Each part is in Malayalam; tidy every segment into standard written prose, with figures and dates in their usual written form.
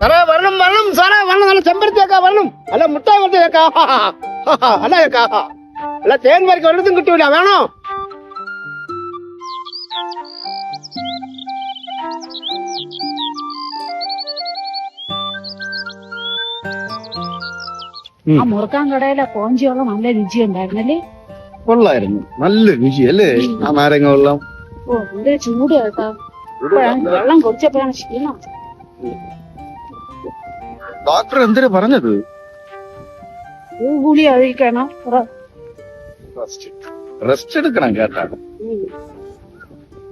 സാറേ വരണം വരണം സാറേ വരണം. നല്ല ചെമ്പരത്തിയൊക്കെ വരണം. അല്ല മുട്ടായി കൊണ്ടേക്കാ അല്ല കേക്കാ അല്ല തേൻ വരയ്ക്ക് ഒരിടത്തും കിട്ടൂല. വേണോ? ആ മുറുക്കാൻ കടയിലെ കോഞ്ചിയുള്ള നല്ല രുചി ഉണ്ടായിരുന്നല്ലേ? കൊള്ളായിരുന്നു, നല്ല രുചി അല്ലേ ആ നാരങ്ങ വെള്ളം. ഓ എന്ത് ചൂട് കേട്ടോ. വെള്ളം കുടിച്ചപ്പോഴാണ് ക്ഷീണം. ഡോക്ടർ എന്തിനാ പറഞ്ഞത്? ഗുളി കഴിക്കണം. റെസ്റ്റ് എടുക്കണം കേട്ടാ.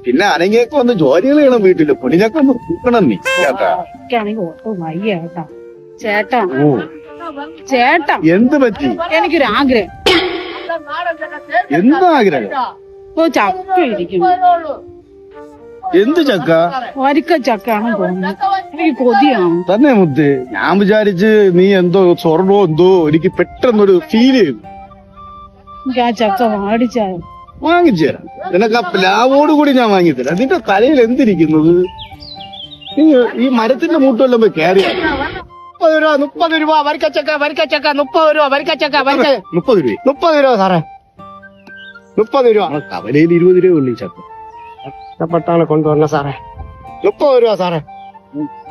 പിന്നെ അനങ്ങിയൊക്കെ ഒന്ന് ജോലികൾ ചെയ്യണം വീട്ടില്. പൊടിഞ്ഞൊക്കെ ഒന്ന് കൂക്കണം നീ കേട്ടാ. എനിക്കാണെങ്കിൽ ഒട്ടും വയ്യ കേട്ടാ. ചേട്ടാ ഓ ചേട്ടാ എന്ത് പറ്റി? എനിക്കൊരു ആഗ്രഹം. എന്താ ആഗ്രഹം? ഓ ചക്ക ഇരിക്കുന്നു. എന്ത് ചക്ക? വരിക്ക ചക്കാണ് തോന്നുന്നത്. എനിക്ക് കൊതിയാണ്. തന്നെ മുത്ത്, ഞാൻ വിചാരിച്ച് നീ എന്തോ സ്വർണ്ണോ എന്തോ എനിക്ക് പെട്ടെന്നൊരു ഫീൽ ചെയ്തു. എനിക്ക് ആ ചക്ക വാടിച്ചാൽ വാങ്ങിച്ചു തരാം. നിനക്ക് ആ പ്ലാവോട് കൂടി ഞാൻ വാങ്ങിത്തരാം. നിന്റെ തലയിൽ എന്തിരിക്കുന്നത്? നീ ഈ മരത്തിന്റെ മൂട്ടുമെല്ലാം പോയി കയറിയാ 30 രൂപ 30 രൂപ വരിക്കച്ചക്ക വരിക്കച്ചക്ക 30 രൂപ വരിക്കച്ചക്ക 30 രൂപ. 30 രൂപ സാറേ 30 രൂപ. കവലയിൽ 20 രൂപ ഉള്ളി ചക്ക. കഷ്ടപ്പെട്ടാണ് കൊണ്ടുവരണ സാറേ. 30 രൂപ സാറേ.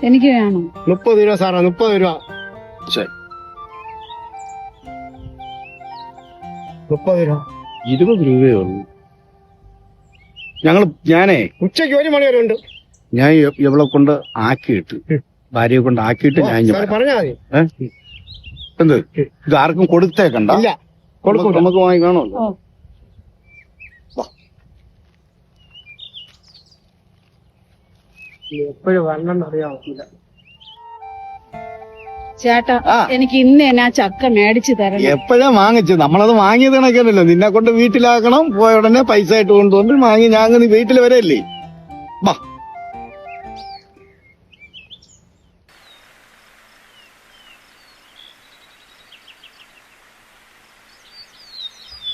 എനിക്ക് വേണം. 30 രൂപ സാറേ 30 രൂപ. ശരി 30 രൂപ. 20 രൂപയേ ഉള്ളൂ. ഞാനേ ഉച്ചയ്ക്ക് 1 മണി വരെ ഉണ്ട്. ഞാൻ ഇവളെ കൊണ്ട് ആക്കിയിട്ട്, ഭാര്യയെ കൊണ്ട് ആക്കിയിട്ട് ഞാൻ പറഞ്ഞാ മതി. എന്ത് ഇത് ആർക്കും കൊടുത്തേക്കണ്ട. ഇല്ല കൊടുക്കൂല. നമുക്ക് വാങ്ങിക്കാണല്ലോ. ഓ എപ്പോഴും വരണം അറിയാമോ? ചേട്ടാ ആ. എനിക്ക് ഇന്ന് തന്നെ ആ ചക്ക മേടിച്ചു തരണം. എപ്പോഴാ വാങ്ങിച്ചത്? നമ്മളത് വാങ്ങിയത് കണക്കല്ലോ. നിന്നെ കൊണ്ട് വീട്ടിലാക്കണം. പോയ ഉടനെ പൈസ ആയിട്ട് കൊണ്ടുവന്ന് വാങ്ങി ഞാൻ നീ വീട്ടിൽ വരെയല്ലേ. വാ.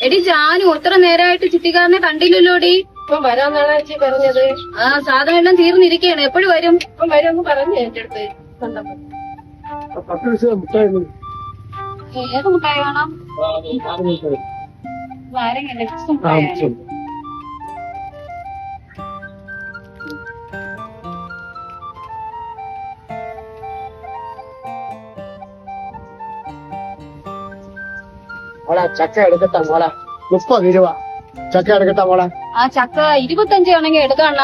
എടി ജാനു എത്ര നേരമായിട്ട് ചിട്ടിക്കാരനെ കണ്ടില്ലല്ലോടി. ഇപ്പൊ വരാന്നാണ് ചേച്ചി പറഞ്ഞത്. ആ സാധനം എല്ലാം തീർന്നിരിക്കുകയാണ്. എപ്പോഴും വരും? ഇപ്പം വരുമെന്ന് പറഞ്ഞു എന്റെ അടുത്ത് കണ്ടപ്പോ. 10 ദിവസം മുട്ടായി ഏത് മുട്ടായി വേണം? നാരങ്ങ ലക്ഷം മുട്ടായാണ്. മോളെ ചക്ക എടുക്കട്ടാ മോളെ. 30 രൂപ ചക്ക എടുക്കട്ടാ മോളെ. ആ ചക്ക 25 ആണെങ്കിൽ എടുക്കാണ.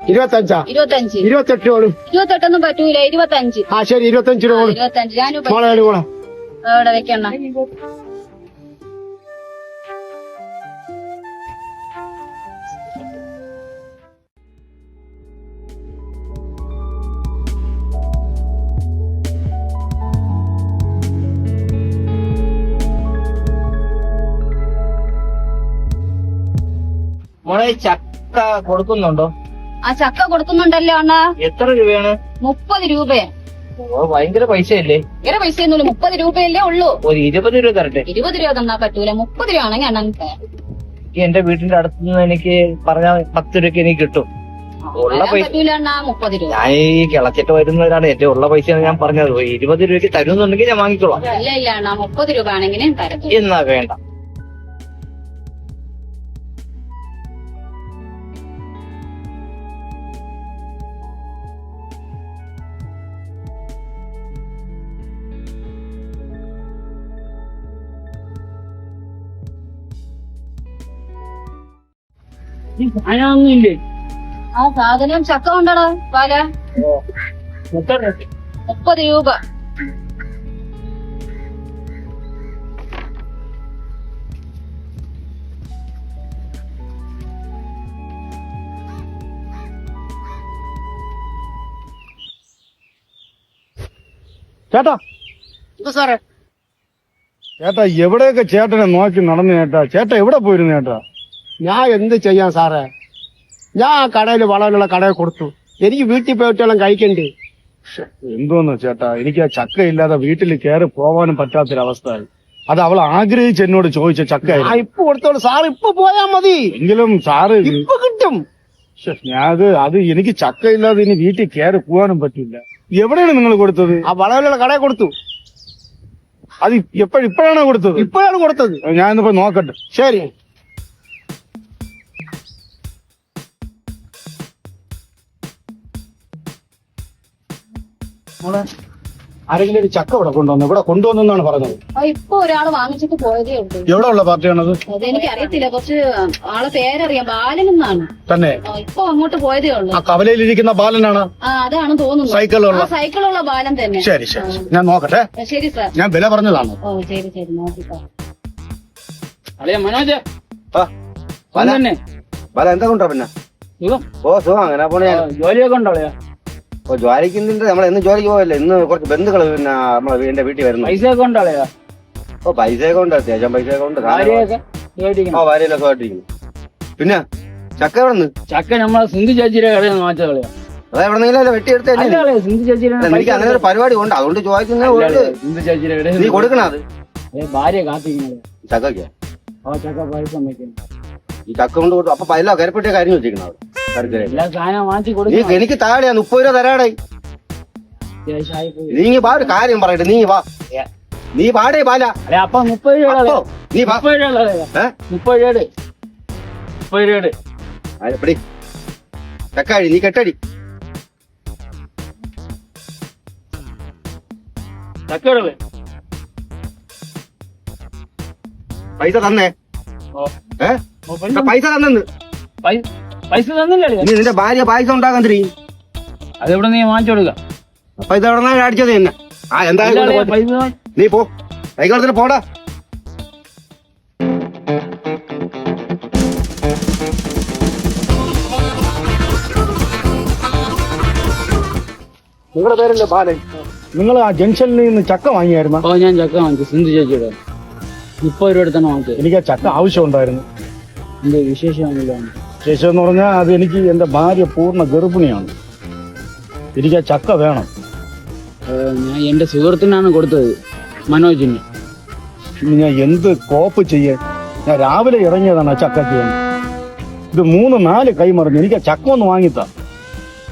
25 25 28 രൂപ. 28 പറ്റൂല. 25. ആ ശരി 25 രൂപ. 25 ജാനു മോളെ മോളെ അവിടെ വെക്കണ. മോളെ ചക്ക കൊടുക്കുന്നുണ്ടോ? ആ ചക്ക കൊടുക്കുന്നുണ്ടല്ലോ അണ്ണാ. എത്ര രൂപയാണ്? 30 രൂപയാ. ഓ ഭയങ്കര പൈസയല്ലേ. വേറെ പൈസ ഒന്നുമില്ല. 30 രൂപയല്ലേ ഉള്ളൂ. ഒരു 20 രൂപ തരട്ടെ. 20 രൂപ തന്നാ പറ്റൂല. 30 രൂപ ആണെങ്കിൽ അണ്ണൻ തരാം. എന്റെ വീടിന്റെ അടുത്തുനിന്ന് എനിക്ക് പറഞ്ഞാൽ 10 രൂപയ്ക്ക് എനിക്ക് കിട്ടും. ഉള്ള തരാൻ പൈസ പറ്റൂല അണ്ണാ. 30 രൂപ. ഞാൻ ഈ കിളച്ചിട്ട് വരുന്നവരാണ്. എന്റെ ഉള്ള പൈസയാണ് ഞാൻ പറഞ്ഞത്. 20 രൂപയ്ക്ക് തരുന്നുണ്ടെങ്കിൽ ഞാൻ വാങ്ങിക്കോളാം. ഇല്ല ഇല്ല അണ്ണാ 30 രൂപ ആണെങ്കിലും തരാം. എന്നാ വേണ്ട. ഞാനൊന്നുമില്ലേ. ആ സാധനം ചക്ക കൊണ്ടടാ പാല. 30 രൂപ. ചേട്ടാ എന്താ സാറേ? ചേട്ടാ എവിടെയൊക്കെ ചേട്ടനെ നോക്കി നടന്നു ചേട്ടാ. ചേട്ടാ എവിടെ പോയിരുന്നു ചേട്ടാ? ഞാൻ എന്ത് ചെയ്യാൻ സാറേ? ഞാൻ ആ കടയിൽ വളവിലുള്ള കടയിൽ കൊടുത്തു. എനിക്ക് വീട്ടിൽ പോയിട്ടെല്ലാം കഴിക്കണ്ടേ. എന്തോന്ന് ചേട്ടാ, എനിക്ക് ആ ചക്ക ഇല്ലാതെ വീട്ടിൽ കയറി പോവാനും പറ്റാത്തൊരവസ്ഥയായി. അത് അവൾ ആഗ്രഹിച്ച് എന്നോട് ചോദിച്ച ചക്ക. ഇപ്പൊ കൊടുത്തോളൂ സാർ. ഇപ്പൊ പോയാ മതി. എങ്കിലും സാറ് ഇപ്പൊ കിട്ടും. അത് എനിക്ക് ചക്ക ഇല്ലാതെ ഇനി വീട്ടിൽ കയറി പോവാനും പറ്റില്ല. എവിടെയാണ് നിങ്ങൾ കൊടുത്തത്? ആ വളവിലുള്ള കടയിൽ കൊടുത്തു. അത് ഇപ്പോഴാണോ കൊടുത്തത്? ഇപ്പോഴാണ് കൊടുത്തത്. ഞാനിപ്പോ നോക്കട്ടെ. ശരി. ആരെങ്കിലും ഒരു ചക്ക ഇവിടെ കൊണ്ടുവന്നാണ് പറഞ്ഞത്. ഇപ്പൊ ഒരാള് വാങ്ങിച്ചിട്ട് പോയതേ ഉള്ളൂ. എവിടെ ഉള്ള പാർട്ടിയാണത്? അതെനിക്ക് അറിയത്തില്ല. കുറച്ച് ആളെ പേരറിയാം. ബാലൻ എന്നാണ്. തന്നെ? ഇപ്പൊ അങ്ങോട്ട് പോയതേ ഉള്ളൂ. ആ കവലയിലിരിക്കുന്ന ബാലനാണ്? അതാണ് തോന്നുന്നു. സൈക്കിളുള്ള? സൈക്കിളുള്ള ബാലൻ തന്നെ. ശരി ശരി, ഞാൻ നോക്കട്ടെ. ശരി സാർ. ഞാൻ വില പറഞ്ഞതാണ്. ഓ ശരി ശരി, നോക്കിക്കോ. അളിയ മനോജ് തന്നെ ബല എന്താ കൊണ്ടാ പിന്നെ? സുഖം. അങ്ങനെ പോണേ. ജോലിയൊക്കെ ഉണ്ടോ അളിയ? ജോലിക്കുന്നുണ്ട്. നമ്മൾ ഇന്ന് ജോലിക്ക് പോയല്ലേ. ഇന്ന് കുറച്ച് ബന്ധുക്കള് പിന്നെ നമ്മളെ എന്റെ വീട്ടിൽ വരുന്നു. പൈസയൊക്കെ ഉണ്ടോ അളിയ? പൈസയൊക്കെ ഉണ്ട്, അത്യാവശ്യം പൈസയൊക്കെ ഉണ്ട്. ഭാര്യയൊക്കെ കേട്ടിരിക്കുന്നു. ഭാര്യയിലൊക്കെ ആയിട്ടിരിക്കുന്നു. പിന്നെ ചക്ക എവിടെ നിന്ന്? ചക്ക നമ്മളെ സിന്ധു ചേച്ചിയുടെ കടയിൽ നിന്ന് വാങ്ങിച്ച കളിയാ. അതാ എവിടെ വെട്ടിയെടുത്ത സിന്ധു ചേച്ചിയുടെ എനിക്ക് അങ്ങനെ ഒരു പരിപാടി ഉണ്ട്, അതുകൊണ്ട് ചോദിക്കുന്ന സിന്ധു ചേച്ചിയുടെ നീ കടയിൽ കൊടുക്കണ അത് ഭാര്യ കാത്തിരിക്കുന്നത്. ചക്കയ്ക്ക്. ചക്ക പൈസ വയ്ക്കുന്നു. ഈ ചക്ക കൊണ്ട് കൊടുത്തു. അപ്പൊ എല്ലാം കരപ്പെട്ടിയ കാര്യം വെച്ചിരിക്കണം അവിടെ. എല്ലാ സാധനം വാങ്ങിച്ചു കൊടുക്കും. എനിക്ക് താഴെയാ 30 രൂപ തരാടേ. നീ വാ, ഒരു കാര്യം പറയട്ടെ. നീ പാടേ ബാല. അപ്പൊ 30 രൂപ. നീ 30 രൂപ. 30 രൂപ. 30 രൂപ. എപ്പടി ചക്കാടി നീ കെട്ടടി. ചക്കടല്ലേ പൈസ തന്നേ. പൈസ തന്നെന്ന്. പൈസ തന്നില്ലേ? നീ നിന്റെ ഭാര്യ പായസ ഉണ്ടാക്കാൻ തിരി. അതെവിടെ നീ വാങ്ങിച്ചു കൊടുക്ക? അപ്പൊ ഇത് എവിടെ നിന്നാണ് അടിച്ചത് തന്നെ? എന്തായാലും പൈസ നീ പോ, കൈകാലത്തിന് പോടാ. നിങ്ങളുടെ പേരല്ലേ ബാലൻ? നിങ്ങൾ ആ ജംഗ്ഷനിൽ നിന്ന് ചക്ക വാങ്ങിയായിരുന്നു? ഞാൻ ചക്ക വാങ്ങിച്ചു സിന്ധു ചേച്ചിയുടെ. 30 രൂപ എടുത്താണ് വാങ്ങിച്ചത്. എനിക്ക് ആ ചക്ക ആവശ്യമുണ്ടായിരുന്നു. എന്റെ വിശേഷമാണല്ലോ. വിശേഷം എന്ന് പറഞ്ഞാൽ അത് എനിക്ക് എന്റെ ഭാര്യ പൂർണ്ണ ഗർഭിണിയാണ്. എനിക്ക് ആ ചക്ക വേണം. ഞാൻ എന്റെ സുഹൃത്തിനാണ് കൊടുത്തത്, മനോജിന്. ഇനി ഞാൻ എന്ത് കോപ്പ് ചെയ്യാൻ? ഞാൻ രാവിലെ ഇറങ്ങിയതാണ് ആ ചക്ക ചെയ്യാൻ. ഇത് 3-4 കൈമറിഞ്ഞു. എനിക്ക് ആ ചക്ക ഒന്ന് വാങ്ങിത്താ.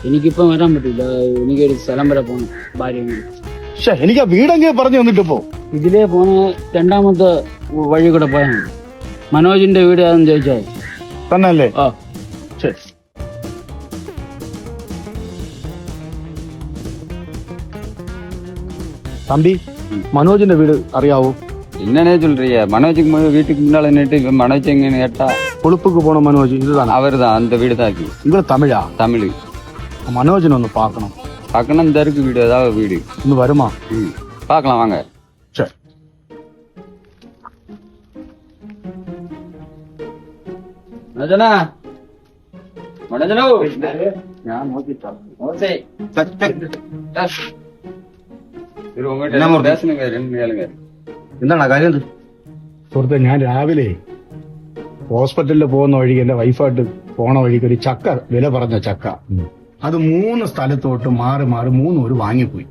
എനിക്കിപ്പം വരാൻ പറ്റില്ല, എനിക്കൊരു സ്ഥലം വരെ പോകണം ഭാര്യ. പക്ഷെ എനിക്ക് ആ വീടെങ്കിലും പറഞ്ഞു തന്നിട്ടിപ്പോ. ഇതിലേ പോണ രണ്ടാമത്തെ വഴി കൂടെ പോയാൽ മതി. മനോജിന്റെ വീട് അതെന്ന് ചോദിച്ചാൽ തന്നല്ലേ? ആ ശരി. தம்பி, மனோஜின் வீடு அறியாவோ? என்னன்னே சொல்றிய? மனோஜுக்கு வீட்டுக்கு முன்னால நின்று மனோஜ் எங்கன்னு கேட்டா கொழுப்புக்கு போன மனோஜ் இதுதான். அவர் தான், அந்த வீடு தான். உங்களை தமிழா? தமிழ். மனோஜன் ஒன்று பார்க்கணும். பார்க்கணும். இந்த இருக்கு வீடு, ஏதாவது வீடு இன்னும் வருமா? பார்க்கலாம் வாங்க. சரி. மனோஜனா, மனோஜனோ, ഞാൻ നോക്കിട്ടാ. ஓசே பேசணுங்க, 2 கேளுங்க. എന്താണ് കാര്യം? സുഹൃത്തെ, ഞാൻ രാവിലെ ഹോസ്പിറ്റലിൽ പോകുന്ന വഴിക്ക് എന്റെ വൈഫായിട്ട് പോണ വഴിക്ക് ഒരു ചക്ക, വില പറഞ്ഞ ചക്ക, അത് 3 സ്ഥലത്തോട്ട് മാറി 3 ഒരു വാങ്ങിപ്പോയി.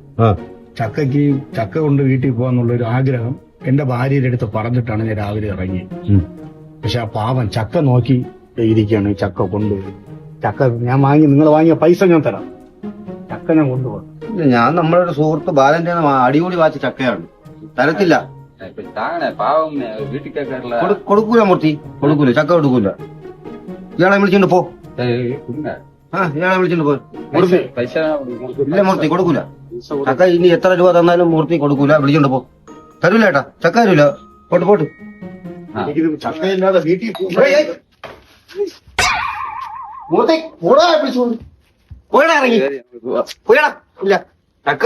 ചക്ക കൊണ്ട് വീട്ടിൽ പോകാന്നുള്ള ഒരു ആഗ്രഹം എന്റെ ഭാര്യയുടെ അടുത്ത് പറഞ്ഞിട്ടാണ് ഞാൻ രാവിലെ ഇറങ്ങി. പക്ഷെ ആ പാവം ചക്ക നോക്കി ഇരിക്കുകയാണ്. ചക്ക കൊണ്ടുപോയി. ചക്ക ഞാൻ വാങ്ങി, നിങ്ങൾ വാങ്ങിയ പൈസ ഞാൻ തരാം. ചക്ക ഞാൻ കൊണ്ടുപോകാം. ഞാൻ നമ്മളൊരു സുഹൃത്ത് ബാലന്റെ അടികൂടി വാച്ച ചക്കയാണ്. തരത്തില്ല. പാവം വീട്ടിൽ കേൾക്കാറില്ല. കൊടുക്കൂല മൂർത്തി, കൊടുക്കൂല. ചക്ക കൊടുക്കൂല. ഇയാളെ വിളിച്ചോണ്ട് പോ. ഇയാളെ വിളിച്ചോണ്ട് പോ. പൈസ ഇല്ല മൂർത്തി, കൊടുക്കൂല. ചക്ക ഇനി എത്ര രൂപ തന്നാലും മൂർത്തി കൊടുക്കൂല. വിളിച്ചോണ്ട് പോ. തരൂല ഏട്ടാ, ചക്ക തരൂല. പോട്ട് ചക്കയില്ലാതെ വീട്ടിൽ മൂർത്തി കൂടാ വിളിച്ചു പോയടാ, ഇറങ്ങി പോയടാ. ഇല്ല ചക്ക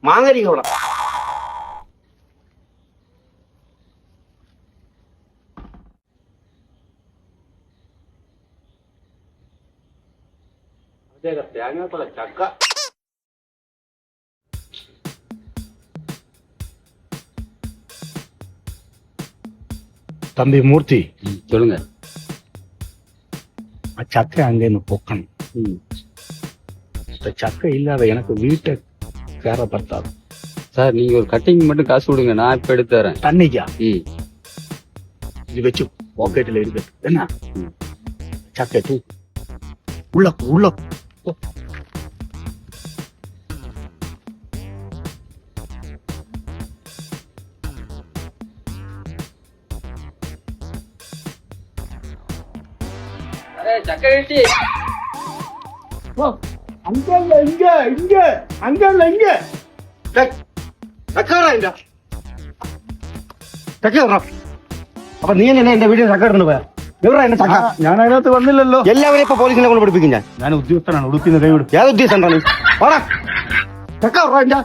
മാങ്ങരിക്കോളാം. തേങ്ങാപ്പഴ ചക്ക. தம்பி மூர்த்தி, சொல்லுங்க. சக்கை அங்கேன்னு பொக்கணும். சக்கை இல்லாத எனக்கு வீட்டை சேர பத்தாது. சார், நீங்க ஒரு கட்டிங் மட்டும் காசு கொடுங்க, நான் இப்ப எடுத்து தரேன். தண்ணிக்கா? இது வச்சு பாக்கெட்ல இருக்கு. என்ன சக்கை தூ உள்ள ചക്ക കിട്ടി. அங்கல்ல இங்க இங்க அங்கல்ல இங்க ചക്കവറ അപ്പൊ നീ എന്നെ എന്റെ വീട്ടിൽ ചക്ക ഇടുന്നു പോയാ എവിടെ എന്റെ ചക്ക? ഞാൻ അതിനകത്ത് വന്നില്ലല്ലോ. എല്ലാവരും ഇപ്പൊ പോലീസിനെ കൊണ്ട് പഠിപ്പിക്കും ഞാൻ ഉദ്യോഗസ്ഥനാണ്. ഉടുപ്പിന്ന് കൈ വിടും. ഏത് ഉദ്ദേശം എന്താണ് ചക്ക എവിടാ എന്റെ?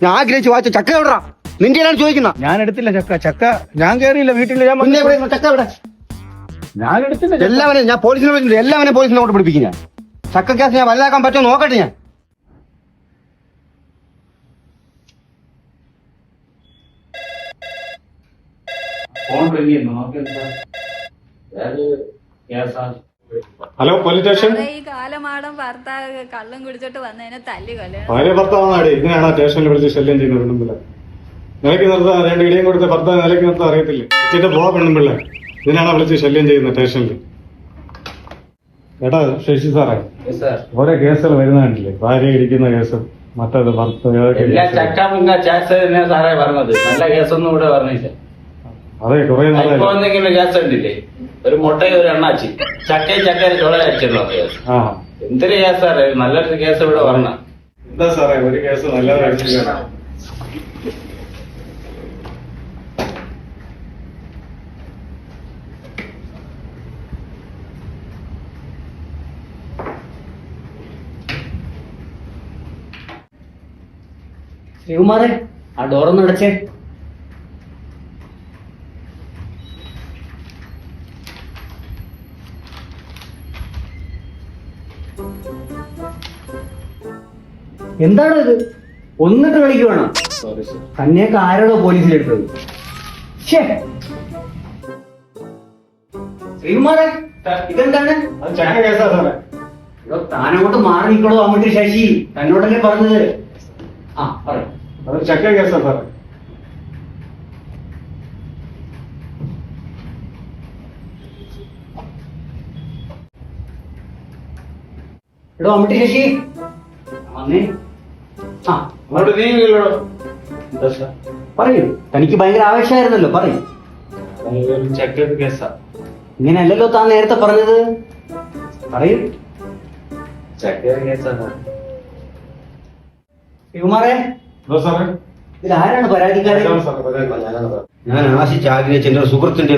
ഞാൻ ആഗ്രഹിച്ച് വായിച്ച ചക്ക എവിടാ? നിന്റെ ചോദിക്കുന്ന ഞാൻ എടുത്തില്ല ചക്ക ഞാൻ കയറിയില്ല വീട്ടിൽ. ഞാൻ പിന്നെ എവിടെ ചക്ക എവിടെ? ഞാൻ എടുത്തില്ല. എല്ലാവരെയും ഞാൻ പോലീസിനെ വിളിച്ചിട്ടുണ്ട്. എല്ലാവരെയും പോലീസിനെ കൊണ്ട് പഠിപ്പിക്കും ഞാൻ. ചക്ക കേസ് ഞാൻ വലുതാക്കാൻ പറ്റുമോ നോക്കട്ടെ ഞാൻ. Hello police station. ഈ കാലമാടം ഭർത്താവ് കള്ളം കുടിച്ചിട്ട് വന്നതിനെ തല്ലി കൊല്ലണം. ഭാര്യ ഭർത്താവാണ്. ഇതിനാണ് സ്റ്റേഷനിൽ വിളിച്ച് ശല്യം ചെയ്യുന്ന പെണ്ണുമ്പിള്ള. നിലയ്ക്ക് നിർത്താൻ 2 ഇടിയും കൊടുത്ത് ഭർത്താവ് നിലയ്ക്ക് നിർത്താൻ അറിയത്തില്ലേ? ഇച്ചിട്ട് പോവാ പെണ്ണുമ്പിള്ള. ഇതിനാണ് വിളിച്ച് ശല്യം ചെയ്യുന്നത് സ്റ്റേഷനിൽ. ഏട്ടാ ശശി സാറേ, ഓരോ കേസുകൾ വരുന്ന കണ്ടില്ലേ? ഭാര്യ ഇടിക്കുന്ന കേസ്, മറ്റേത് എല്ലാ ചക്ക മുങ്ങ ചാൻസ് തന്നെ സാറേ പറഞ്ഞത്. നല്ല കേസൊന്നും ഇവിടെ പറഞ്ഞില്ല. അതെ കുറെ ഇപ്പൊ നാളായി. എന്തെങ്കിലും കേസ് ഉണ്ടില്ലേ? ഒരു മുട്ടയും ഒരു എണ്ണാച്ചി ചക്കയും ചോള അടിച്ചിട്ടുണ്ടോ കേസ്? ആ എന്തൊരു കേസ് സാറേ? നല്ലൊരു കേസ് ഇവിടെ പറഞ്ഞ. എന്താ സാറേ ഒരു കേസ് നല്ലതായിട്ടില്ല. ശ്രീകുമാറെ, ആ ഡോറൊന്നും അടച്ചേ. എന്താണ് ഇത്? ഒന്നിട്ട് കളിക്കുവാണോ? തന്നെയൊക്കെ ആരോടോ പോലീസിലെടുത്തത്? ശ്രീകുമാറെ, ഇതെന്താണ്? അത് ചക്ക കേസാ സാറേ. താനങ്ങോട്ട് മാറി നിൽക്കണോ? അങ്ങോട്ട് ശശി തന്നോടല്ലേ പറഞ്ഞത്? ആ പറ. അത് ചക്ക കേസാ സാറേ. എടോ അമ്മട്ടി ശശി വന്നേ. ആ അങ്ങോട്ട് നീങ്ങില്ലടോ. പറയൂ. തനിക്ക് ഭയങ്കര ആവേശമായിരുന്നല്ലോ, പറയൂ. ചക്ക കേസാ. ഇങ്ങനെയല്ലല്ലോ താൻ നേരത്തെ പറഞ്ഞത്. പറയൂ. ചക്ക കേസാ. ശ്രീകുമാറെ, സാറേ ഇതിലാരാണ് പരാതിക്കാരൻ? ഞാൻ ആശിച്ച് ആഗ്രഹിച്ച എന്റെ ഒരു സുഹൃത്തിന്റെ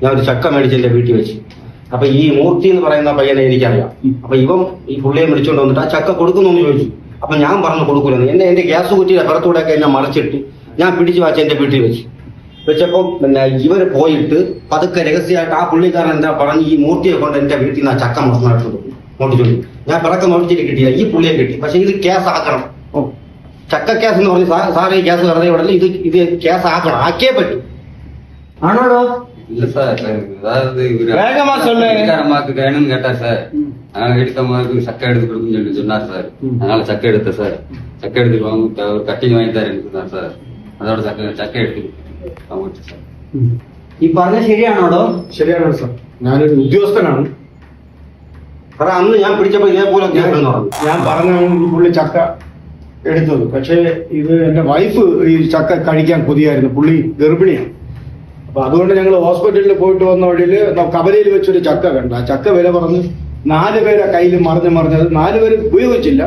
ഞാൻ ഒരു ചക്ക മേടിച്ച് എന്റെ വീട്ടിൽ വെച്ച്. അപ്പൊ ഈ മൂർത്തി എന്ന് പറയുന്ന പയ്യനെ എനിക്കറിയാം. അപ്പൊ ഇവൻ ഈ പുള്ളിയെ വിളിച്ചോണ്ട് വന്നിട്ട് ആ ചക്ക കൊടുക്കുന്നു ചോദിച്ചു. അപ്പൊ ഞാൻ പറഞ്ഞു കൊടുക്കൂലെന്ന്. എന്റെ ഗ്യാസ് കുറ്റിയുടെ പുറത്തൂടെ ഒക്കെ എന്നെ മറിച്ചിട്ട് ഞാൻ പിടിച്ചു വാച്ച് എന്റെ വീട്ടിൽ വെച്ചപ്പോ പിന്നെ ഇവര് പോയിട്ട് പതുക്കെ രഹസ്യമായിട്ട് ആ പുള്ളിക്കാരൻ എന്താ പറഞ്ഞ് ഈ മൂർത്തിയെ കൊണ്ട് എന്റെ വീട്ടിൽ നിന്ന് ആ ചക്ക മോട്ടിച്ചോണ്ട് ഞാൻ പിറക്കം നോട്ടിച്ചിട്ട് കിട്ടിയില്ല. ഈ പുള്ളിയെ കിട്ടി. പക്ഷെ ഇത് കേസ് ആക്കണം. ചക്ക കേസ് എന്ന് പറഞ്ഞ് സാറേ ഈ കേസ് വെറുതെ വിടല്. ഇത് കേസ് ആക്കണം. ആക്കിയേ പറ്റൂ. ആണോടോ? இல்ல சார், அதாவது வேகமா சொல்லுங்க. அம்மாவுக்கு வேணும்னு கேட்டா சார், நாங்க எடுத்தம்மாவுக்கு சக்கை எடுத்து கொடுக்குன்னு சொல்லி சொன்னார் சார். அதனால சக்கை எடுத்தேன் சார். சக்கை எடுத்துட்டு வாங்க, ஒரு கட்டிங் வாங்கி தரேன்னு சொன்னார் சார். അതോட ചക്ക എടുത്തു സാർ. ഈ പറഞ്ഞ ശരിയാണോടോ? ശരിയാണ് സാർ. ഞാനൊരു ഉദ്യോഗസ്ഥനാണ്. സാറേ അന്ന് ഞാൻ പിടിച്ചപ്പോ ഇതേപോലെ ഞാൻ പറഞ്ഞാണ് ഈ പുള്ളി ചക്ക എടുത്തത്. പക്ഷേ ഇത് എന്റെ വൈഫ് ഈ ചക്ക കഴിക്കാൻ കൊതിയായിരുന്നു. പുള്ളി ഗർഭിണിയാണ്. അപ്പൊ അതുകൊണ്ട് ഞങ്ങൾ ഹോസ്പിറ്റലിൽ പോയിട്ട് വന്ന വഴിയിൽ കവലയിൽ വെച്ചൊരു ചക്ക കണ്ടു. ആ ചക്ക വില പറഞ്ഞ് 4 പേരെ കയ്യിൽ മറിഞ്ഞത് 4 പേര് ഉപയോഗിച്ചില്ല.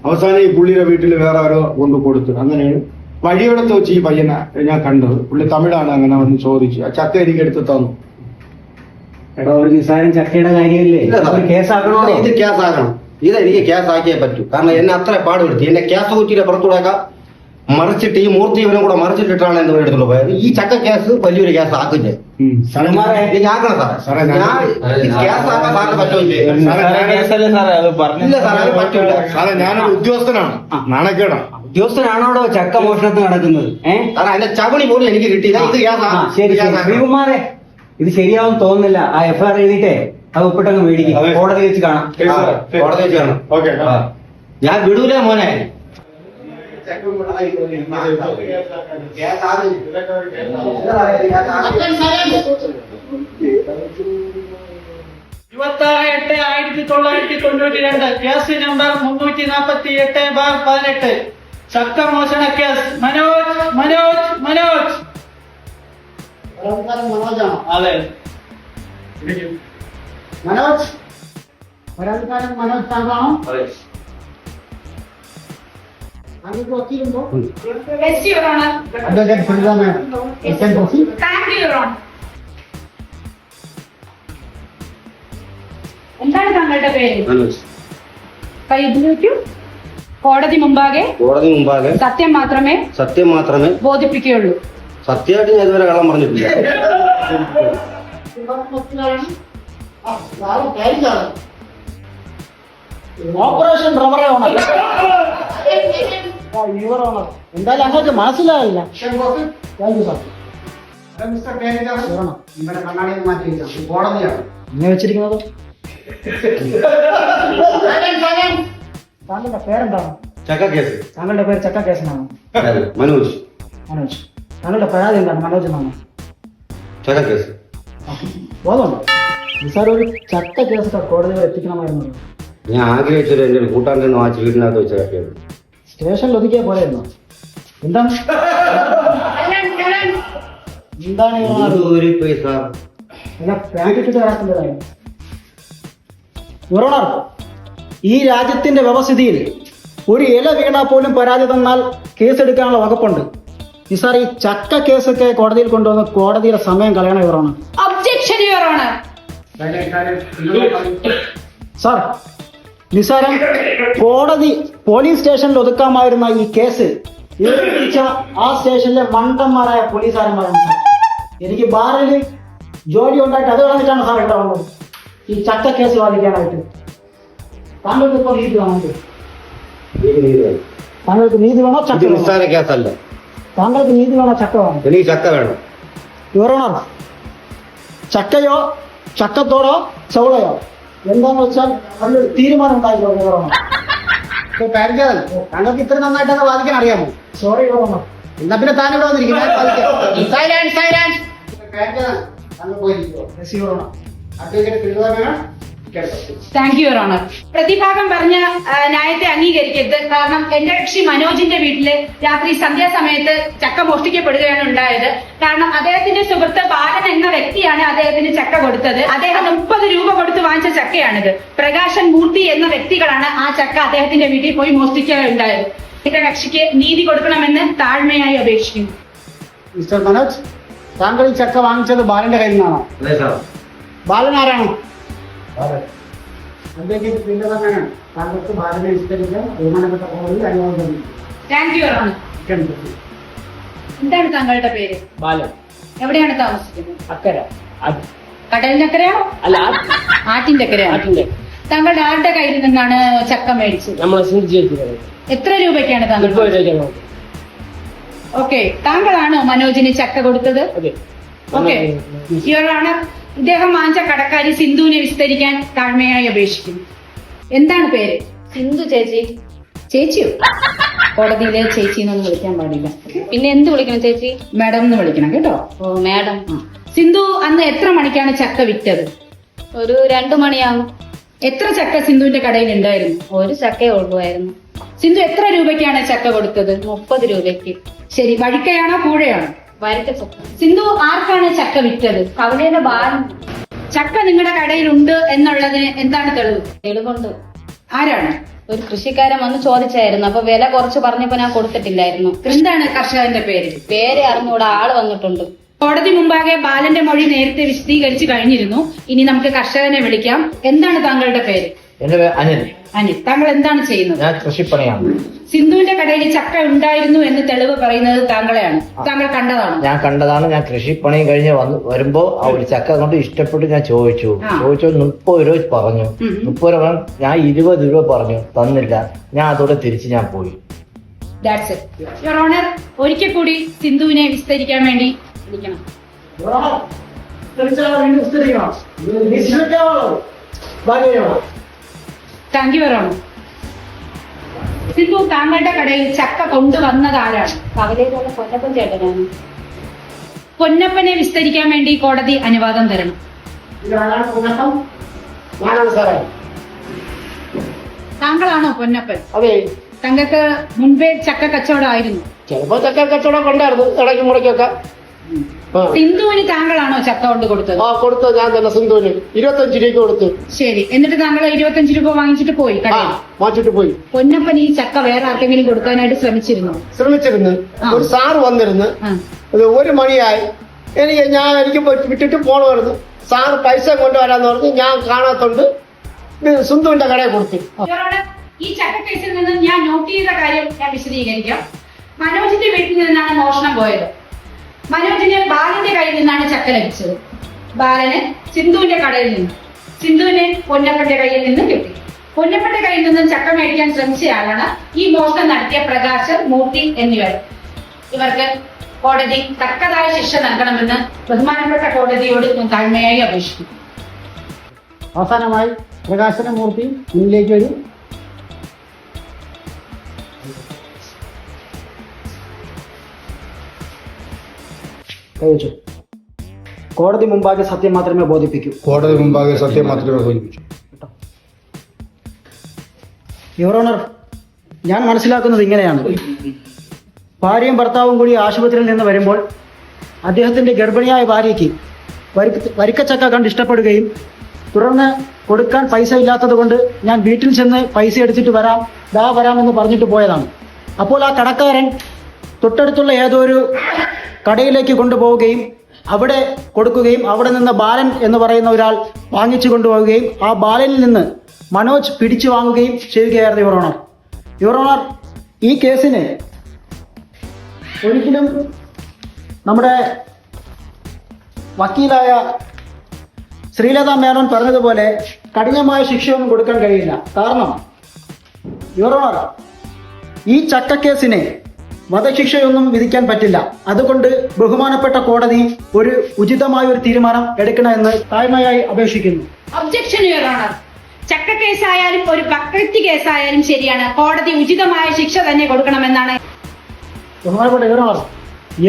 അവസാനം ഈ പുള്ളിയുടെ വീട്ടിൽ വേറെ ആരോ കൊണ്ട് കൊടുത്തു. അങ്ങനെയാണ് വഴിയോടത്ത് വെച്ച് ഈ പയ്യനെ ഞാൻ കണ്ടത്. പുള്ളി തമിഴാണ്. അങ്ങനെ വന്ന് ചോദിച്ചു. ആ ചക്ക എനിക്ക് എടുത്ത് തന്നു. എടോ, ഒരു നിസ്സാരം ചക്കയുടെ കാര്യമല്ലേ? കേസാക്കണോ? ഇത് കേസ് ആക്കണം. ഇതെനിക്ക് കേസ് ആക്കിയേ പറ്റൂ. കാരണം എന്നെ അത്ര പാടുപെടുത്തി. എന്റെ ഗ്യാസ് കുറ്റിയുടെ പുറത്തൂടെയൊക്കെ മറിച്ചിട്ട് ഈ മൂർത്തി ഇവനും കൂടെ മറിച്ചിട്ടിട്ടാണ് എന്റെ എടുത്തുകൊണ്ട് പോയത്. ഈ ചക്ക കേസ് വലിയൊരു കേസ് ആക്കില്ലേ? ആക്കണം സാറേ. കേസ് ആക്കാൻ സാറിന് പറ്റുമില്ലേ? കേസല്ലേ സാറേ? അത് പറഞ്ഞു. ഇല്ല സാറേ, അത് പറ്റൂല. സാറേ ഞാനൊരു ഉദ്യോഗസ്ഥനാണ്. നാണക്കേടാണ്. ഉദ്യോഗസ്ഥനാണോടോ ചക്ക മോഷണത്തിന് നടക്കുന്നത്? സാറേ അതിന്റെ ചവണി പോലും എനിക്ക് കിട്ടിയില്ല. ഇത് ശരി ശരി. ശ്രീകുമാറെ, ഇത് ശരിയാവും തോന്നുന്നില്ല. ആ FIR എഴുതിയിട്ടേ അത് ഒപ്പിട്ടങ്ങ് മേടിക്കും. കോടതി വെച്ച് കാണാം. കോടതി വെച്ച് കാണാം. ഓക്കെ. ഞാൻ വിടൂല മോനെ. ഇരുപത്തി 1992 കേസ് നമ്പർ 348/18 ചക്ക മോഷണ കേസ്. മനോജ് അതെ. മനോജ്, പരാതിക്കാരൻ മനോജ് താങ്കളാണോ? താങ്കൾക്ക് വക്കീലുണ്ടോ? അഡ്വക്കേറ്റ് ഫിൽദ മേനോൻ, എസ്എൻ കോഫി. എന്താണ് താങ്കളുടെ പേര്? മനോജ്. കൈ ഉപയോഗിക്കൂ. കോടതി മുമ്പാകെ സത്യം മാത്രമേ ബോധിപ്പിക്കുകയുള്ളൂ. സത്യമായിട്ട് ഞാൻ ഇതുവരെ കള്ളം പറഞ്ഞിട്ടില്ല. ഓപ്പറേഷൻ റബ്ബറെ ഓണർ. എന്തായാലും അങ്ങോട്ട് മനസ്സിലായില്ല. നിങ്ങളുടെ കണ്ണാടി മാറ്റി കോടതിയാണ് ഇങ്ങനെ വെച്ചിരിക്കുന്നത്. താങ്കളുടെ പേരെന്താണ്? ചക്ക കേസ്. താങ്കളുടെ പേര് ചക്ക കേസിനാണോ? മനോജ്. മനോജ്. താങ്കളുടെ പരാതി എന്താണ്? മനോജ് എന്നാണോ? ചക്ക കേസ്. ബോധമുണ്ടോ? നിസാർ ഒരു ചക്ക കേസൊക്കെ കോടതി വരെ എത്തിക്കണമായിരുന്നു. ഞാൻ ആഗ്രഹിച്ചത് എന്റെ ഒരു കൂട്ടാൻ്റെ വാച്ച് വീടിനകത്ത് വെച്ച ചക്കയാണ്. സ്റ്റേഷനിൽ ഒതുക്കിയാൽ പോലെയായിരുന്നു. എന്താണ് എന്താണ് ഒരു പൈസ പാൻറ് ഇട്ടിട്ട് വരാത്തതായി. ഈ രാജ്യത്തിന്റെ വ്യവസ്ഥിതിയിൽ ഒരു ഇല വീണാൽ പോലും പരാതി തന്നാൽ കേസെടുക്കാനുള്ള വകുപ്പുണ്ട്. നിസാർ ഈ ചക്ക കേസൊക്കെ കോടതിയിൽ കൊണ്ടുവന്ന് കോടതിയുടെ സമയം കളയണം. ഇവരാണ് ഒബ്ജക്ഷൻ യുവർ ഓണർ. സാർ, നിസാരം കോടതി പോലീസ് സ്റ്റേഷനിൽ ഒതുക്കാമായിരുന്ന ഈ കേസ് ഏൽപ്പിച്ച ആ സ്റ്റേഷനിലെ മണ്ടന്മാരായ പോലീസുകാരന്മാരാണ് സാർ. എനിക്ക് ബാറിൽ ജോലി ഉണ്ടായിട്ട് അത് കളഞ്ഞിട്ടാണ് സാർ ഇവിടെ വന്നത് ഈ ചക്ക കേസ് വാദിക്കാനായിട്ട്. താങ്കൾക്ക് ഇപ്പൊ നീതി വേണമെങ്കിൽ താങ്കൾക്ക് നീതി വേണോ ചക്ക വേണോ? നിസ്സാര കേസല്ല. താങ്കൾക്ക് നീതി വേണോ ചക്ക വേണോ? എനിക്ക് ചക്ക വേണം. യുവർ ചക്കയോ ചക്കത്തോടോ ചവളയോ എന്താന്ന് വെച്ചാൽ അതിൽ തീരുമാനം ഉണ്ടായിക്കോ. യുവർ ഓണർ, താങ്കൾക്ക് ഇത്ര നന്നായിട്ടൊക്കെ വാദിക്കാൻ അറിയാമോ? Sorry your honour. എന്നാ പിന്നെ താൻ ഇവിടെ വന്നിരിക്കുന്നത്. Thank you your owner. പ്രതിഭാഗം പറഞ്ഞ ന്യായത്തെ അംഗീകരിക്കരുത്. കാരണം എന്റെ കക്ഷി മനോജിന്റെ വീട്ടില് രാത്രി സന്ധ്യാസമയത്ത് ചക്ക മോഷ്ടിക്കപ്പെടുകയാണ് ഉണ്ടായത്. കാരണം അദ്ദേഹത്തിന്റെ സുഹൃത്ത് ബാലൻ എന്ന വ്യക്തിയാണ് അദ്ദേഹത്തിന് ചക്ക കൊടുത്തത്. അദ്ദേഹം 30 രൂപ കൊടുത്ത് വാങ്ങിച്ച ചക്കയാണിത്. പ്രകാശൻ, മൂർത്തി എന്ന വ്യക്തികളാണ് ആ ചക്ക അദ്ദേഹത്തിന്റെ വീട്ടിൽ പോയി മോഷ്ടിക്കുകയുണ്ടായത്. എന്റെ കക്ഷിക്ക് നീതി കൊടുക്കണമെന്ന് താഴ്മയായി അപേക്ഷിക്കുന്നു. മിസ്റ്റർ മനോജ്, താങ്കൾ ഈ ചക്ക വാങ്ങിച്ചത് ബാലന്റെ കയ്യിൽ നിന്നാണോ? ബാലൻ ആരാണ്? താങ്കൾക്ക് ബാലനെ വിസ്തരിക്കാൻ ബഹുമാനപ്പെട്ട കോടതി അനുവാദം. Thank you your owner. എന്താണ് താങ്കളുടെ പേര്? ബാലൻ. എവിടെയാണ് താമസിക്കുന്നത്? അക്കര. കടലിനക്കരയാണോ? അല്ല, ആറ്റിന്റെ അക്കരയാണോ? താങ്കളുടെ ആരുടെ കയ്യിൽ നിന്നാണ് ചക്ക മേടിച്ചത്? നമ്മളെ സിന്ധു. എത്ര രൂപയ്ക്കാണ് താങ്കൾ? ഓക്കെ, താങ്കളാണോ മനോജിന് ചക്ക കൊടുത്തത്? ഓക്കെ യുവർ ഓണർ, ഇദ്ദേഹം വാങ്ങിച്ച കടക്കാരി സിന്ധുവിനെ വിസ്തരിക്കാൻ താഴ്മയായി അപേക്ഷിക്കുന്നു. എന്താണ് പേര്? സിന്ധു ചേച്ചി. ചേച്ചിയോ? കോടതിയിലെ ചേച്ചി എന്നൊന്നും വിളിക്കാൻ പാടില്ല. പിന്നെ എന്ത് വിളിക്കണം ചേച്ചി? മാഡം എന്ന് വിളിക്കണം കേട്ടോ. ഓ മാഡം. സിന്ധു അന്ന് എത്ര മണിക്കാണ് ചക്ക വിറ്റത്? ഒരു 2 മണിയാകും. എത്ര ചക്ക സിന്ധുവിന്റെ കടയിൽ ഉണ്ടായിരുന്നു? ഒരു ചക്കേ ഉള്ളുവായിരുന്നു. സിന്ധു എത്ര രൂപയ്ക്കാണ് ചക്ക കൊടുത്തത്? 30 രൂപയ്ക്ക്. ശരി, വഴിക്കയാണോ കൂടെയാണോ? വരക്ക ചക്ക. സിന്ധു ആർക്കാണ് ചക്ക വിറ്റത്? കവലയിലെ ബാലൻ. ചക്ക നിങ്ങളുടെ കടയിലുണ്ട് എന്നുള്ളതിന് എന്താണ് തെളിവ്? തെളിവുണ്ട്. ആരാണ്? ഒരു കൃഷിക്കാരൻ വന്ന് ചോദിച്ചായിരുന്നു. അപ്പൊ വില കുറച്ച് പറഞ്ഞപ്പോ ഞാൻ കൊടുത്തിട്ടില്ലായിരുന്നു. എന്താണ് കർഷകന്റെ പേര്? പേര് അറിഞ്ഞൂടെ, ആള് വന്നിട്ടുണ്ട്. കോടതി മുമ്പാകെ ബാലന്റെ മൊഴി നേരത്തെ വിശദീകരിച്ചു കഴിഞ്ഞിരുന്നു. ഇനി നമുക്ക് കർഷകനെ വിളിക്കാം. എന്താണ് താങ്കളുടെ പേര്? എന്റെ പേര് അനിൽ. അനിൽ, താങ്കൾ എന്താണ് ചെയ്യുന്നത്? ഞാൻ കൃഷിപ്പണിയാണ്. സിന്ധുവിന്റെ കടയിൽ ചക്ക ഉണ്ടായിരുന്നു എന്ന് തെളിവ് പറയുന്നത് താങ്കളെയാണ്. താങ്കൾ കണ്ടതാണ്? ഞാൻ കണ്ടതാണ്. ഞാൻ കൃഷിപ്പണി കഴിഞ്ഞ് വരുമ്പോ ആ ഒരു ചക്ക കൊണ്ട് ഇഷ്ടപ്പെട്ട് ഞാൻ ചോദിച്ചു 30 രൂപ പറഞ്ഞു. 30 രൂപ ഞാൻ 20 രൂപ പറഞ്ഞു, തന്നില്ല. ഞാൻ അതോടെ തിരിച്ച് ഞാൻ പോയി. That's it. യുവർ ഓണർ, ഒരിക്കൽ കൂടി സിന്ധുവിനെ വിസ്തരിക്കാൻ വേണ്ടി വിളിക്കണം. Thank you your owner. Sindhu, താങ്കളുടെ കടയിൽ ചക്ക കൊണ്ടുവന്നത് ആരാണ്? കവലയിലുള്ള പൊന്നപ്പൻ ചേട്ടനാണ്. പൊന്നപ്പനെ വിസ്തരിക്കാൻ വേണ്ടി കോടതി അനുവാദം തരണം. താങ്കളാണോ പൊന്നപ്പൻ? അതെ. താങ്കൾക്ക് മുൻപേ ചക്ക കച്ചവടമായിരുന്നു? ചിലപ്പോ ചക്ക കച്ചവടം ഉണ്ടായിരുന്നു ഇടയ്ക്ക് മുടക്കൊക്കെ. സിന്ധുവിന് താങ്കളാണോ ചക്ക കൊണ്ട് കൊടുത്തത്? കൊടുത്തു, ഞാൻ തന്നെ സിന്ധുവിന് 25 രൂപയ്ക്ക് കൊടുത്തു. ശരി, എന്നിട്ട് താങ്കൾ 25 രൂപ വാങ്ങിച്ചിട്ട് പോയി കടയിൽ? വാങ്ങിച്ചിട്ട് പോയി. പൊന്നപ്പൻ ഈ ചക്ക വേറെ ആർക്കെങ്കിലും കൊടുക്കാനായിട്ട് ശ്രമിച്ചിരുന്നു. ഒരു സാറ് വന്നിരുന്നു. 1 മണിയായി. എനിക്ക് വിട്ടിട്ട് പോണമായിരുന്നു. സാറ് പൈസ കൊണ്ടുവരാന്ന് പറഞ്ഞ് ഞാൻ കാണാത്തോണ്ട് സിന്ധുവിന്റെ കടയിൽ കൊടുത്തു. ഈ ചക്ക കേസിൽ നിന്ന് ഞാൻ നോട്ട് ചെയ്ത കാര്യം ഞാൻ വിശദീകരിക്കാം. മനോജിന്റെ വീട്ടിൽ നിന്നാണ് മോഷണം പോയത്. മനോജിന് ബാലന്റെ കയ്യിൽ നിന്നാണ് ചക്ക ലഭിച്ചത്. ബാലന് സിന്ധുവിന്റെ കടയിൽ നിന്ന്, സിന്ധുവിന് പൊന്നപ്പന്റെ കയ്യിൽ നിന്ന് കിട്ടി. പൊന്നപ്പന്റെ കയ്യിൽ നിന്നും ചക്ക മേടിക്കാൻ ശ്രമിച്ചയാളാണ് ഈ മോഷണം നടത്തിയ പ്രകാശ്, മൂർത്തി എന്നിവർ. ഇവർക്ക് കോടതി തക്കതായ ശിക്ഷ നൽകണമെന്ന് ബഹുമാനപ്പെട്ട കോടതിയോട് ഞാൻ താഴ്മയായി അപേക്ഷിക്കുന്നു. അവസാനമായി പ്രകാശന മൂർത്തി മുന്നിലേക്ക് വരും. കോടതി മുമ്പാകെ സത്യം മാത്രമേ ബോധിപ്പിക്കൂ. കോടതി മുമ്പാകെ സത്യം മാത്രമേ ബോധിപ്പിക്കൂ. യുവർ ഓണർ, ഞാൻ മനസ്സിലാക്കുന്നത് ഇങ്ങനെയാണ്. ഭാര്യയും ഭർത്താവും കൂടി ആശുപത്രിയിൽ നിന്ന് വരുമ്പോൾ അദ്ദേഹത്തിന്റെ ഗർഭിണിയായ ഭാര്യയ്ക്ക് വരിക്കച്ചക്ക കണ്ട് ഇഷ്ടപ്പെടുകയും തുടർന്ന് കൊടുക്കാൻ പൈസ ഇല്ലാത്തത് കൊണ്ട് ഞാൻ വീട്ടിൽ ചെന്ന് പൈസ എടുത്തിട്ട് വരാമെന്ന് പറഞ്ഞിട്ട് പോയതാണ്. അപ്പോൾ ആ കടക്കാരൻ തൊട്ടടുത്തുള്ള ഏതോ ഒരു കടയിലേക്ക് കൊണ്ടുപോവുകയും അവിടെ കൊടുക്കുകയും അവിടെ നിന്ന് ബാലൻ എന്ന് പറയുന്ന ഒരാൾ വാങ്ങിച്ചു കൊണ്ടുപോവുകയും ആ ബാലനിൽ നിന്ന് മനോജ് പിടിച്ചു വാങ്ങുകയും ചെയ്യുകയായിരുന്നു യുവർ ഓണർ. യുവർ ഓണർ, ഈ കേസിന് ഒരിക്കലും നമ്മുടെ വക്കീലായ ശ്രീലത മേനോൻ പറഞ്ഞതുപോലെ കഠിനമായ ശിക്ഷയൊന്നും കൊടുക്കാൻ കഴിയില്ല. കാരണം യുവർ ഓണർ, ഈ ചക്കക്കേസിനെ വധശിക്ഷയൊന്നും വിധിക്കാൻ പറ്റില്ല. അതുകൊണ്ട് ബഹുമാനപ്പെട്ട കോടതി ഒരു ഉചിതമായ ഒരു തീരുമാനം എടുക്കണമെന്ന് താഴ്മയായി അപേക്ഷിക്കുന്നു. Objection your honour. ചക്ക കേസായാലും ഒരു ബക്കറ്റ് കേസായാലും ശരിയാണ്, കോടതി ഉചിതമായ ശിക്ഷ തന്നെ കൊടുക്കണമെന്നാണ്. ബഹുമാനപ്പെട്ട യുവർ ഓണർ,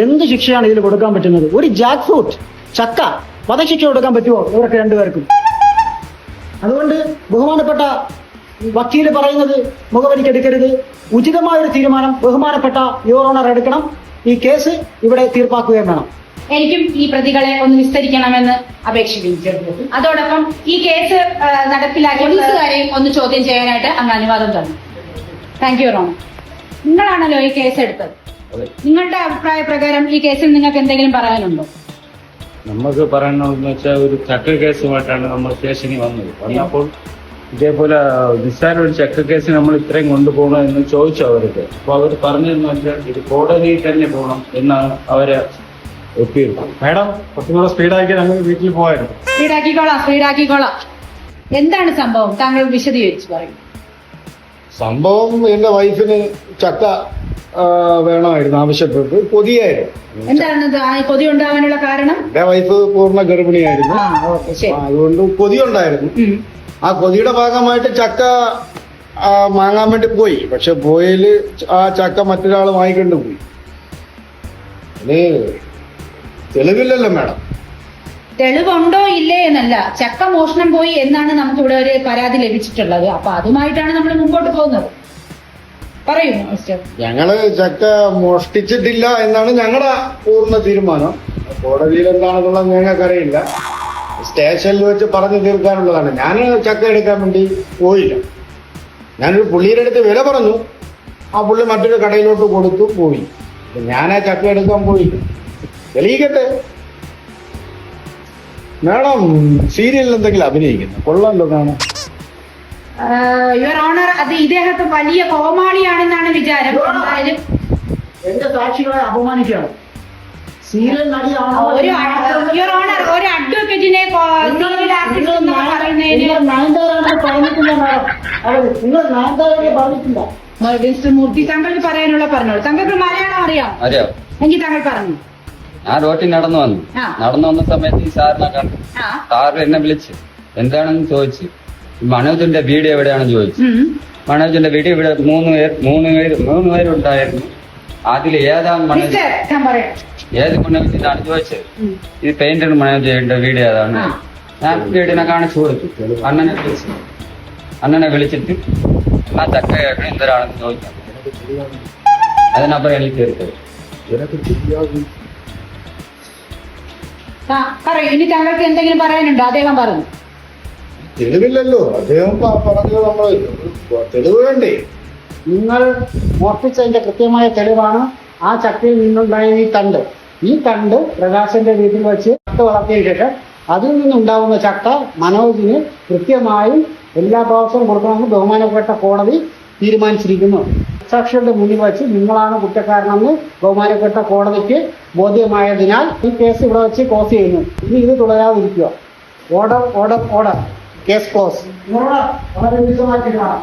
എന്ത് ശിക്ഷയാണ് ഇതിൽ കൊടുക്കാൻ പറ്റുന്നത്? ഒരു ജാക്ക് ഫ്രൂട്ട് ചക്ക വധശിക്ഷ കൊടുക്കാൻ പറ്റുമോ ഇവർക്ക് രണ്ടുപേർക്കും? അതുകൊണ്ട് ബഹുമാനപ്പെട്ട വക്കീല് പറയുന്നത് മുഖവരിക്കെടുക്കരുത്. ഉചിതമായൊരു തീരുമാനം ബഹുമാനപ്പെട്ട യുവർ ഓണർ എടുക്കണം. ഈ കേസ് ഇവിടെ തീർപ്പാക്കുകയും വേണം. എനിക്കും ഈ പ്രതികളെ ഒന്ന് വിസ്തരിക്കണമെന്ന് അപേക്ഷിക്കുന്നു. അതോടൊപ്പം ഈ കേസ് നടപ്പിലാക്കിയ പോലീസുകാരെയും ഒന്ന് ചോദ്യം ചെയ്യാനായിട്ട് അങ്ങ് അനുവാദം തന്നു. Thank you your honour. നിങ്ങളാണല്ലോ ഈ കേസ് എടുത്തത്. നിങ്ങളുടെ അഭിപ്രായ പ്രകാരം ഈ കേസിൽ നിങ്ങൾക്ക് എന്തെങ്കിലും പറയാനുണ്ടോ? നമുക്ക് പറയണമെന്ന് വെച്ചാൽ ഒരു ചക്ക കേസുമായിട്ടാണ് നമ്മൾ സ്റ്റേഷനിൽ വന്നപ്പോൾ ഇതേപോലെ നിസ്സാര ഒരു ചക്ക കേസ് നമ്മൾ ഇത്രയും കൊണ്ടുപോകണമെന്ന് ചോദിച്ചു അവർക്ക്. അപ്പൊ അവർ പറഞ്ഞതെന്ന് വെച്ചാൽ ഇത് കോടതിയിൽ തന്നെ പോകണം എന്നാണ് അവരെ ഒപ്പിയത്. മാഡം കുറച്ചും കൂടെ സ്പീഡാക്കി ഞങ്ങൾ വീട്ടിൽ പോയായിരുന്നു. സ്പീഡാക്കിക്കോളാം. എന്താണ് സംഭവം? താങ്കൾ വിശദീകരിച്ച് പറയും. സംഭവം എന്റെ വൈഫിന് ചക്ക വേണമായിരുന്നു, ആവശ്യപ്പെട്ട് കൊതിയായിരുന്നു. എന്താണ് കൊതി ഉണ്ടാവാനുള്ള കാരണം? എന്റെ വൈഫ് പൂർണ്ണ ഗർഭിണിയായിരുന്നു. അതുകൊണ്ട് കൊതി ഉണ്ടായിരുന്നു. ആ കൊതിയുടെ ഭാഗമായിട്ട് ചക്ക വാങ്ങാൻ വേണ്ടി പോയി. പക്ഷെ പോയതില് ആ ചക്ക മറ്റൊരാൾ വാങ്ങിക്കൊണ്ട് പോയി. തെളിവില്ലല്ലോ മാഡം. തെളിവുണ്ടോ ഇല്ലേ എന്നല്ല, ചക്ക മോഷണം പോയി എന്നാണ് നമുക്ക് ഇവിടെ ഒരു പരാതി ലഭിച്ചിട്ടുള്ളത്. അപ്പൊ അതുമായിട്ടാണ് നമ്മൾ മുമ്പോട്ട് പോകുന്നത്. പറയൂ മിസ്റ്റർ. ഞങ്ങള് ചക്ക മോഷ്ടിച്ചിട്ടില്ല എന്നാണ് ഞങ്ങളുടെ പൂർണ്ണ തീരുമാനം. കോടതിയിൽ എന്താണെന്നുള്ളത് ഞങ്ങൾക്കറിയില്ല. സ്റ്റേഷനിൽ വെച്ച് പറഞ്ഞു തീർക്കാനുള്ളതാണ്. ഞാൻ ചക്ക എടുക്കാൻ വേണ്ടി പോയില്ല. ഞാനൊരു പുള്ളിയുടെ അടുത്ത് വില പറഞ്ഞു. ആ പുള്ളി മറ്റൊരു കടയിലോട്ട് കൊടുത്തു പോയി. ഞാൻ ആ ചക്ക എടുക്കാൻ പോയില്ല. തെളിയിക്കട്ടെ മാഡം. സീരിയലിൽ എന്തെങ്കിലും അഭിനയിക്കുന്നു കൊള്ളാമല്ലോ കാണാൻ. യുവർ ഓണർ, അത് ഇദ്ദേഹത്തെ വലിയ കോമാളിയാണെന്നാണ് വിചാരം. എന്തായാലും എന്റെ സാക്ഷികളെ അപമാനിക്കുകയാണ്. സീരിയൽ നടിയാണ് യുവർ ഓണർ. ഒരു അഡ്വക്കേറ്റിനെ മിസ്റ്റർ മൂർത്തി, താങ്കൾക്ക് പറയാനുള്ള പറഞ്ഞോളൂ. താങ്കൾക്ക് മലയാളം അറിയാം? എങ്കിൽ താങ്കൾ പറഞ്ഞു. ഞാൻ റോട്ടിൽ നടന്നു വന്ന സമയത്ത് ഈ സാറിനെ കണ്ടു. സാറിന് എന്നെ വിളിച്ച് എന്താണെന്ന് ചോദിച്ചു. മനോജിന്റെ വീട് എവിടെയാണെന്ന് ചോദിച്ചു. മനോജിന്റെ വീട് ഇവിടെ മൂന്ന് പേരുണ്ടായിരുന്നു. അതിൽ ഏതാണ് മനോജ്, ഏത് മനോജിനാണ് ചോദിച്ചത്. ഇത് പെയിന്റർ മനോജിന്റെ വീട് ഏതാണ്? ഞാൻ വീടിനെ കാണിച്ചു കൊടുത്തു. അണ്ണനെ വിളിച്ചിട്ട് എന്നാ ചക്ക കേൾക്കണം എന്തരാണെന്ന് ചോദിക്കാം. അതിനപ്പുറം എനിക്ക് തീർത്തത് പറയൂ, ഇനി താങ്കൾക്ക് എന്തെങ്കിലും പറയാനുണ്ടോ? അദ്ദേഹം പറഞ്ഞു. തെളിവില്ലല്ലോ, അദ്ദേഹം പറഞ്ഞത് നമ്മൾ തെളിവ് വേണ്ടേ? നിങ്ങൾ മോഷ്ടിച്ചതിന്റെ കൃത്യമായ തെളിവാണ് ആ ചക്കയിൽ നിന്നുണ്ടായ ഈ തണ്ട് പ്രകാശന്റെ വീട്ടിൽ വെച്ച് ചക്ക വളർത്തിയ ശേഷം അതിൽ നിന്നുണ്ടാവുന്ന ചക്ക മനോജിന് കൃത്യമായും എല്ലാ പ്രാവശ്യവും കൊടുക്കണമെന്ന് ബഹുമാനപ്പെട്ട കോടതി തീരുമാനിച്ചിരിക്കുന്നു. സാക്ഷികളുടെ മുന്നിൽ വെച്ച് നിങ്ങളാണ് കുറ്റക്കാരനെന്ന് ബഹുമാനപ്പെട്ട കോടതിക്ക് ബോധ്യമായതിനാൽ ഈ കേസ് ഇവിടെ വെച്ച് ക്ലോസ് ചെയ്യുന്നു. ഇനി ഇത് തുടരാതിരിക്കുക. Order order order. Case close. വളരെ വിശദമായിട്ട് കാണാം.